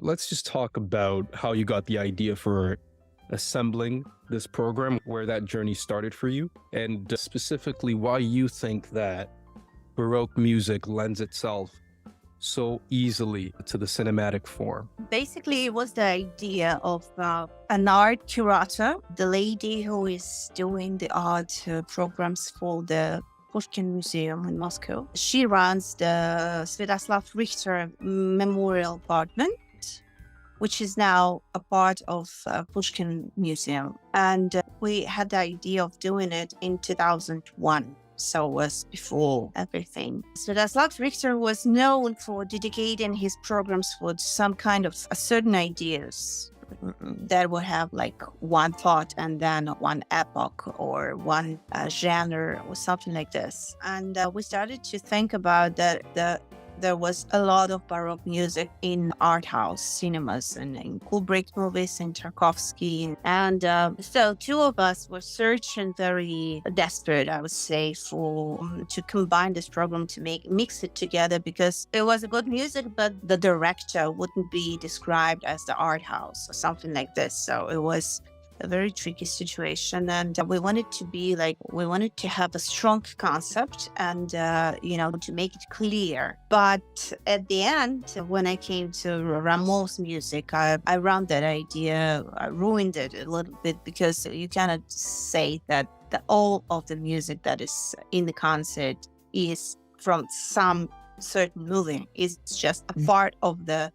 Let's just talk about how you got the idea for assembling this program, where that journey started for you, and specifically why you think that Baroque music lends itself so easily to the cinematic form. Basically, it was the idea of an art curator, the lady who is doing the art programs for the Pushkin Museum in Moscow. She runs the Sviatoslav Richter Memorial Apartment, which is now a part of Pushkin Museum. And we had the idea of doing it in 2001. So it was before everything. Sviatoslav Richter was known for dedicating his programs for some kind of certain ideas that would have like one thought and then one epoch or one genre or something like this. And we started to think about that there was a lot of Baroque music in art house cinemas and in Kubrick movies and Tarkovsky. And so two of us were searching very desperate, I would say, for to combine this program to mix it together, because it was a good music, but the director wouldn't be described as the art house or something like this. So it was a very tricky situation, and we wanted to have a strong concept and to make it clear. But at the end, when I came to Rameau's music, I ran that idea, I ruined it a little bit, because you cannot say that all of the music that is in the concert is from some certain movie. It's just a part of the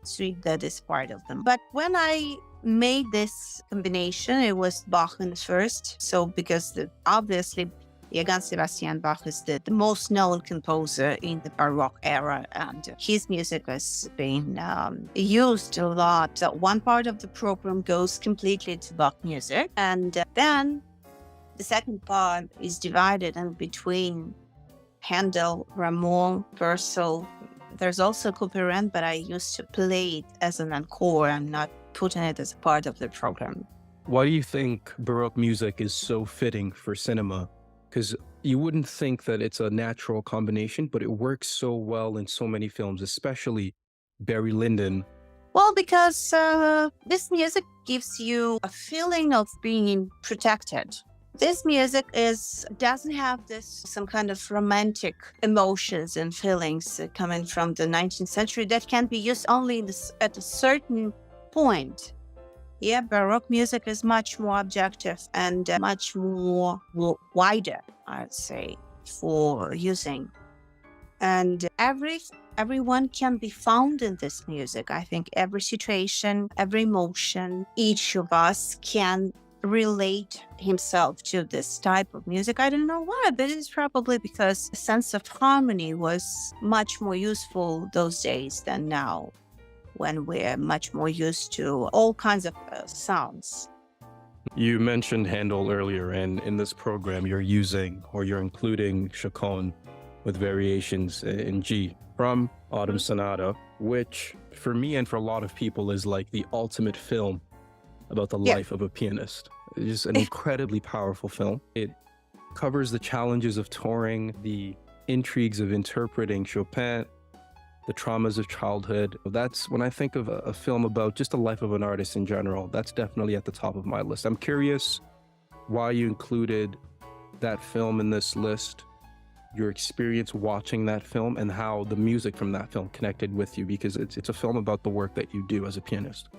suite that is part of them. But when I made this combination, it was Bach in first. So because obviously Johann Sebastian Bach is the most known composer in the Baroque era, and his music has been used a lot. So one part of the program goes completely to Bach music, and then the second part is divided in between Handel, Rameau, Purcell. There's also Couperin, but I used to play it as an encore and not putting it as a part of the program. Why do you think Baroque music is so fitting for cinema? Because you wouldn't think that it's a natural combination, but it works so well in so many films, especially Barry Lyndon. Well, because this music gives you a feeling of being protected. This music doesn't have some kind of romantic emotions and feelings coming from the 19th century that can be used only at a certain point. Yeah, Baroque music is much more objective and much more wider, I'd say, for using. And everyone can be found in this music. I think every situation, every emotion, each of us can relate himself to this type of music. I don't know why, but it's probably because a sense of harmony was much more useful those days than now, when we're much more used to all kinds of sounds. You mentioned Handel earlier, and in this program, you're including Chaconne with variations in G from Autumn Sonata, which for me and for a lot of people is like the ultimate film about the Yeah. life of a pianist. It's just an incredibly powerful film. It covers the challenges of touring, the intrigues of interpreting Chopin, the traumas of childhood. That's when I think of a film about just the life of an artist in general, that's definitely at the top of my list. I'm curious why you included that film in this list, your experience watching that film, and how the music from that film connected with you, because it's a film about the work that you do as a pianist.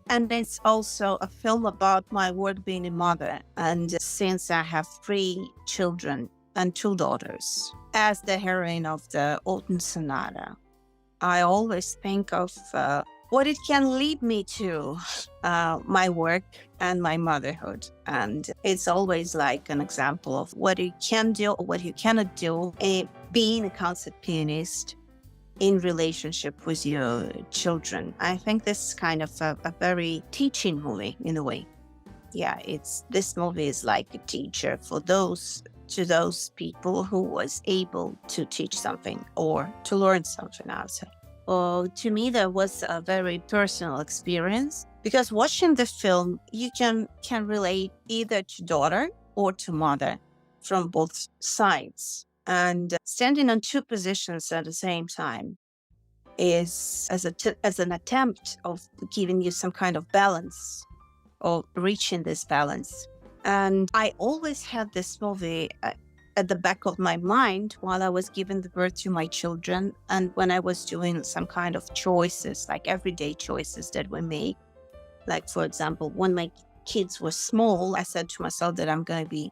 And it's also a film about my work being a mother. And since I have 3 children and 2 daughters, as the heroine of the Autumn Sonata, I always think of what it can lead me to, my work and my motherhood. And it's always like an example of what you can do, what you cannot do, being a concert pianist in relationship with your children. I think this is kind of a very teaching movie in a way. Yeah, this movie is like a teacher for those people who was able to teach something or to learn something out of. Well, to me, that was a very personal experience, because watching the film, you can relate either to daughter or to mother from both sides, and standing on 2 positions at the same time. is as an attempt of giving you some kind of balance or reaching this balance. And I always had this movie at the back of my mind while I was giving the birth to my children, and when I was doing some kind of choices, like everyday choices that we make. Like, for example, when my kids were small, I said to myself that I'm going to be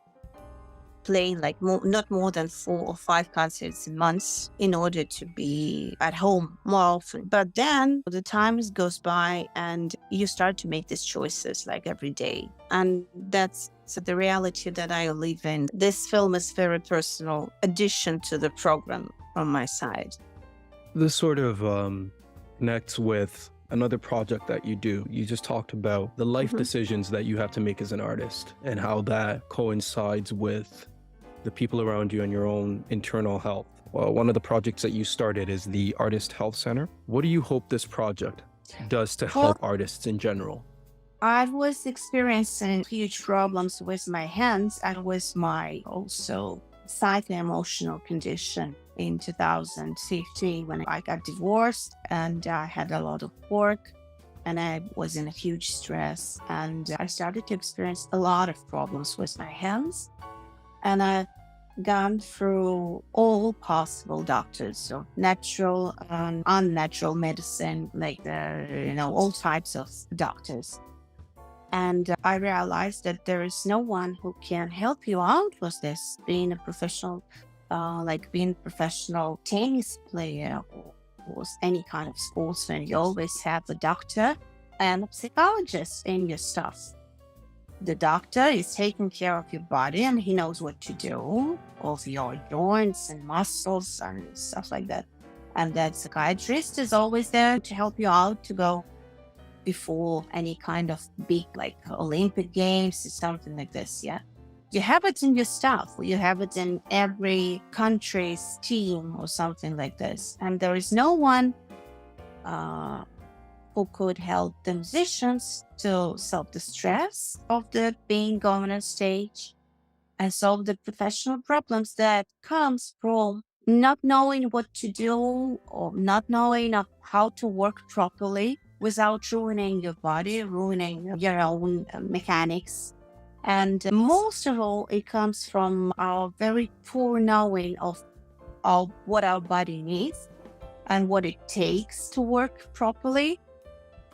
playing like not more than 4 or 5 concerts a month in order to be at home more often. But then the times goes by and you start to make these choices like every day. And that's the reality that I live in. This film is very personal addition to the program from my side. This sort of connects with another project that you do. You just talked about the life decisions that you have to make as an artist and how that coincides with the people around you and your own internal health. Well, one of the projects that you started is the Artist Health Center. What do you hope this project does to help artists in general? I was experiencing huge problems with my hands and with my also psycho-emotional condition in 2015 when I got divorced and I had a lot of work and I was in a huge stress, and I started to experience a lot of problems with my hands. And I've gone through all possible doctors, so natural and unnatural medicine, like all types of doctors. And I realized that there is no one who can help you out with this. Being a professional, being a professional tennis player or any kind of sportsman, you always have a doctor and a psychologist in your stuff. The doctor is taking care of your body and he knows what to do, of your joints and muscles and stuff like that. And that psychiatrist is always there to help you out to go before any kind of big like Olympic Games or something like this. Yeah. You have it in your stuff. You have it in every country's team or something like this. And there is no one who could help the musicians to solve the stress of the being on stage and solve the professional problems that comes from not knowing what to do or not knowing of how to work properly without ruining your body, ruining your own mechanics. And most of all, it comes from our very poor knowing of what our body needs and what it takes to work properly.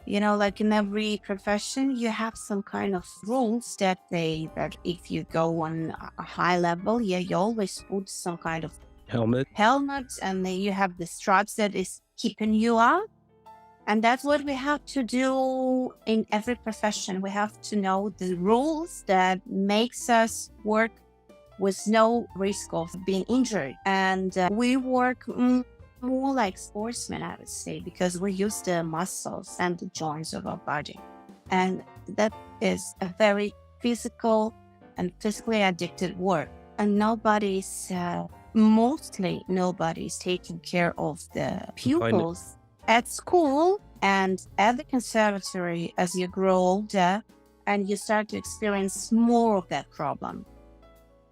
Like in every profession, you have some kind of rules that say that if you go on a high level, you always put some kind of Helmet. and then you have the straps that is keeping you out. And that's what we have to do in every profession. We have to know the rules that makes us work with no risk of being injured. And we work more like sportsmen, I would say, because we use the muscles and the joints of our body. And that is a very physical and physically addicted work. And mostly nobody's taking care of the pupils at school and at the conservatory as you grow older and you start to experience more of that problem.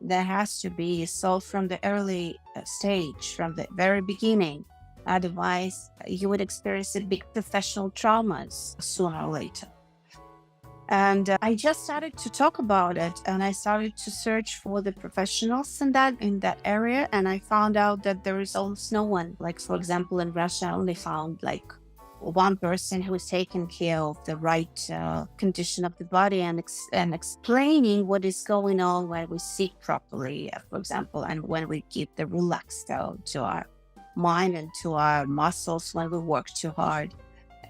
That has to be solved from the early stage, from the very beginning. Otherwise, you would experience big professional traumas sooner or later. And I just started to talk about it, and I started to search for the professionals in that area, and I found out that there is almost no one. Like, for example, in Russia, I only found like one person who is taking care of the right condition of the body and explaining what is going on when we sit properly, for example, and when we give the relax to our mind and to our muscles when we work too hard.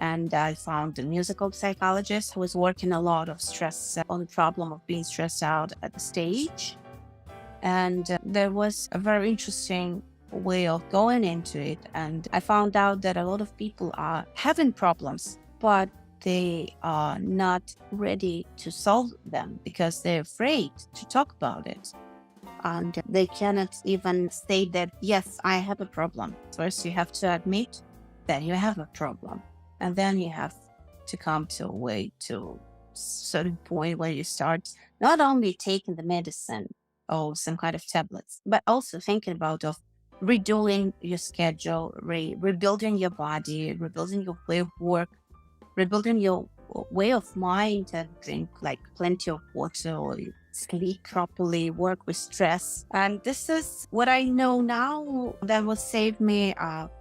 And I found a musical psychologist who was working a lot of stress on the problem of being stressed out at the stage. And there was a very interesting way of going into it. And I found out that a lot of people are having problems, but they are not ready to solve them because they're afraid to talk about it. And they cannot even say that, yes, I have a problem. First, you have to admit that you have a problem. And then you have to come to a way to a certain point where you start not only taking the medicine or some kind of tablets, but also thinking about redoing your schedule, rebuilding your body, rebuilding your way of work, rebuilding your way of mind, and drink like plenty of water, or you sleep properly, work with stress. And this is what I know now that will save me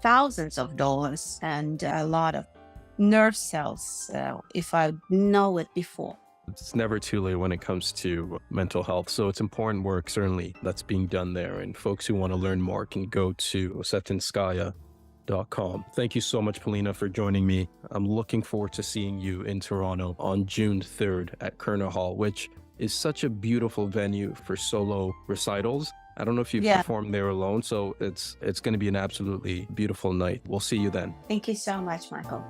thousands of dollars and a lot of nerve cells if I know it before. It's never too late when it comes to mental health. So it's important work, certainly, that's being done there. And folks who want to learn more can go to Osetinskaya.com. Thank you so much, Polina, for joining me. I'm looking forward to seeing you in Toronto on June 3rd at Kerner Hall, which is such a beautiful venue for solo recitals. I don't know if you've performed there alone, so it's going to be an absolutely beautiful night. We'll see you then. Thank you so much, Michael.